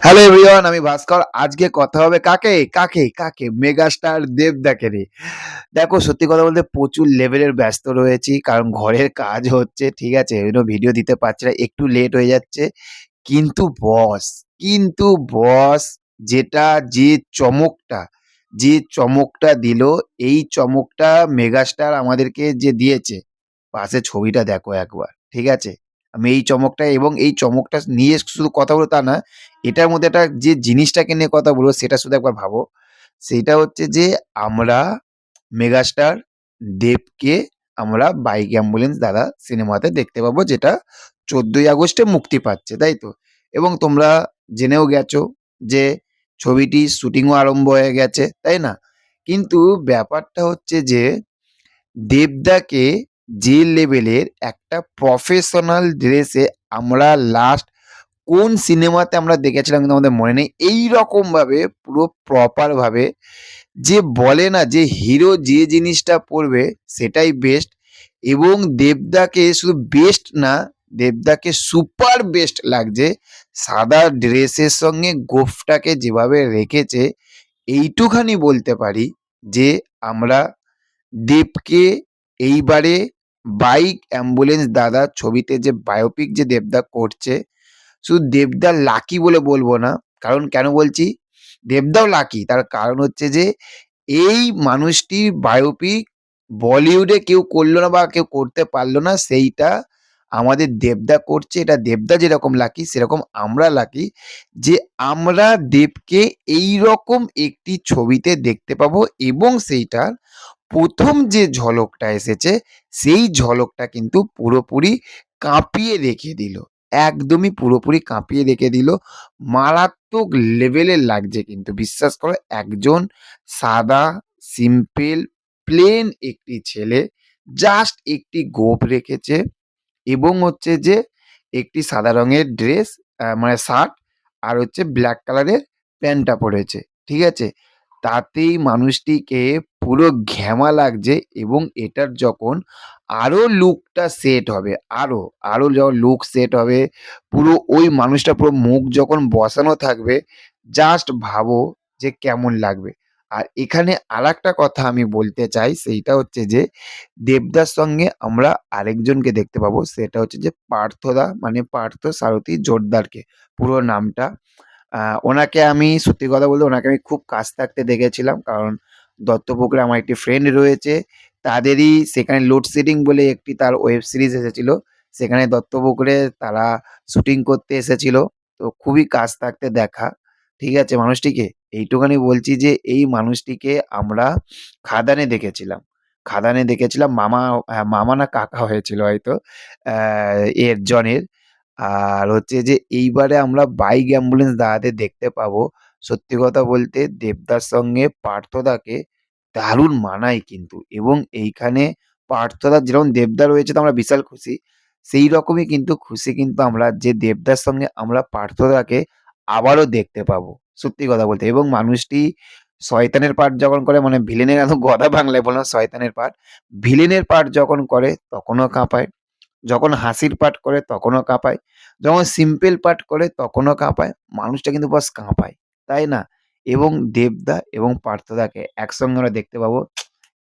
Hello everyone, আমি ভাস্কর। আজকে কথা হবে কাকে মেগাস্টার দেবদাকে নিয়ে। দেখো, সত্যি কথা বলতে প্রচুর লেভেলের ব্যস্ত রয়েছি, কারণ ঘরের কাজ হচ্ছে, ঠিক আছে, ওই জন্য ভিডিও দিতে পারছি না, একটু লেট হয়ে যাচ্ছে। কিন্তু বস কিন্তু বস যেটা যে চমকটা যে চমকটা দিল, এই চমকটা মেগাস্টার আমাদেরকে যে দিয়েছে, পাশে ছবিটা দেখো একবার, ঠিক আছে। আমি এই চমকটা এবং এই চমকটা নিয়ে শুধু কথা বলবো তা না, এটার মধ্যে একটা যে জিনিসটাকে নিয়ে কথা বলবো সেটা শুধু একবার ভাবো। সেটা হচ্ছে যে আমরা মেগাস্টার দেবকে আমরা বাইক অ্যাম্বুলেন্স দাদা সিনেমাতে দেখতে পাবো, যেটা 14ই আগস্টে মুক্তি পাচ্ছে, তাই তো। এবং তোমরা জেনেও গেছো যে ছবিটির শুটিংও আরম্ভ হয়ে গেছে, তাই না। কিন্তু ব্যাপারটা হচ্ছে যে দেবদাকে যে লেভেলের একটা প্রফেশনাল ড্রেসে আমরা লাস্ট কোন সিনেমাতে আমরা দেখেছিলাম কিন্তু আমাদের মনে নেই, এই রকম ভাবে পুরো প্রপার ভাবে, যে বলে না যে হিরো যে জিনিসটা পরবে সেটাই বেস্ট। এবং দেবদাকে শুধু বেস্ট না, দেবদাকে সুপার বেস্ট লাগছে। সাদা ড্রেসের সঙ্গে গোফটাকে যেভাবে রেখেছে, এইটুখানি বলতে পারি যে আমরা দেবকে এইবারে বাইক অ্যাম্বুলেন্স দাদা ছবিতে যে বায়োপিক যে দেবদা করছে, শুধু দেবদা লাকি বলে বলবো না। কারণ কেন বলছি দেবদাও লাকি, তার কারণ হচ্ছে যে এই মানুষটির বায়োপিক বলিউডে কেউ করলো না বা কেউ করতে পারলো না, সেইটা আমাদের দেবদা করছে। এটা দেবদা যেরকম লাকি, সেরকম আমরা লাকি যে আমরা দেবকে এই রকম একটি ছবিতে দেখতে পাবো। এবং সেইটার প্রথম যে ঝলকটা এসেছে, সেই ঝলকটা কিন্তু পুরোপুরি কাঁপিয়ে রেখে দিল। একদমই পুরোপুরি কাঁপিয়ে রেখে দিল। মারাত্মক লেভেলের লাগছে কিন্তু, বিশ্বাস করো। একজন সাদা, সিম্পল, প্লেন একটি ছেলে জাস্ট একটি গোঁফ রেখেছে এবং হচ্ছে যে একটি সাদা রঙের ড্রেস, মানে শার্ট, আর হচ্ছে ব্ল্যাক কালারের প্যান্টটা পরেছে, ঠিক আছে। তাতেই মানুষটিকে পুরো ঘ্যামা লাগছে। এবং এটার যখন আরো লুকটা সেট হবে, আরো যখন লুক সেট হবে, পুরো ওই মানুষটা পুরো মুখ যখন বসানো থাকবে, জাস্ট ভাবো যে কেমন লাগবে। আর এখানে আরেকটা কথা আমি বলতে চাই, সেইটা হচ্ছে যে দেবদার সঙ্গে আমরা আরেকজনকে দেখতে পাবো, সেটা হচ্ছে যে পার্থদা, মানে পার্থ সারথী জোরদারকে, পুরো নামটা। ওনাকে আমি সত্যি কথা বলতে ওনাকে আমি খুব কাছ থাকতে দেখেছিলাম, কারণ দত্তপুকুরে আমার একটি ফ্রেন্ড রয়েছে, তাদেরই সেখানে লোডশেডিং বলে একটি তার ওয়েব সিরিজ এসেছিল, সেখানে দত্তপুকুরে তারা শুটিং করতে এসেছিল। তো খুবই কাছ থাকতে দেখা, ঠিক আছে, মানুষটিকে। এইটুখানি বলছি যে এই মানুষটিকে আমরা খাদানে দেখেছিলাম, মামা, মামা না কাকা হয়েছিল হয়তো এর জনের। আর হচ্ছে যে এইবারে আমরা বাইক অ্যাম্বুলেন্স দাদাদের দেখতে পাবো। সত্যি কথা বলতে দেবদার সঙ্গে পার্থদাকে দারুণ মানায় কিন্তু। এবং এইখানে পার্থদা যেরকম দেবদা রয়েছে তো আমরা বিশাল খুশি, সেই রকমই কিন্তু খুশি কিন্তু আমরা যে দেবদার সঙ্গে আমরা পার্থদাকে আবারও দেখতে পাবো, সত্যি কথা বলতে। এবং মানুষটি শয়তানের পার্ট যখন করে, মানে ভিলেনের, এত গদা বাংলায় বললাম, শয়তানের পার্ট, ভিলেনের পার্ট যখন করে তখনও কাঁপায়, যখন হাসির পাঠ করে তখনও কাঁপায়, যখন সিম্পল পাঠ করে তখনও কাঁপায়। মানুষটা কিন্তু বস কাঁপায়, তাই না? এবং দেবদা এবং পার্থদাকে একসঙ্গে আমরা দেখতে পাবো,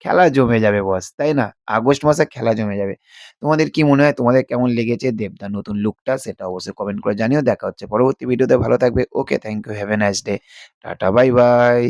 খেলা জমে যাবে বস, তাই না? আগস্ট মাসে খেলা জমে যাবে। তোমাদের কি মনে হয়, তোমাদের কেমন লেগেছে দেবদার নতুন লুকটা, সেটা অবশ্যই কমেন্ট করে জানিও। দেখা হচ্ছে পরবর্তী ভিডিওতে। ভালো থাকবে। Okay, thank you, have a nice day. Tata, bye by.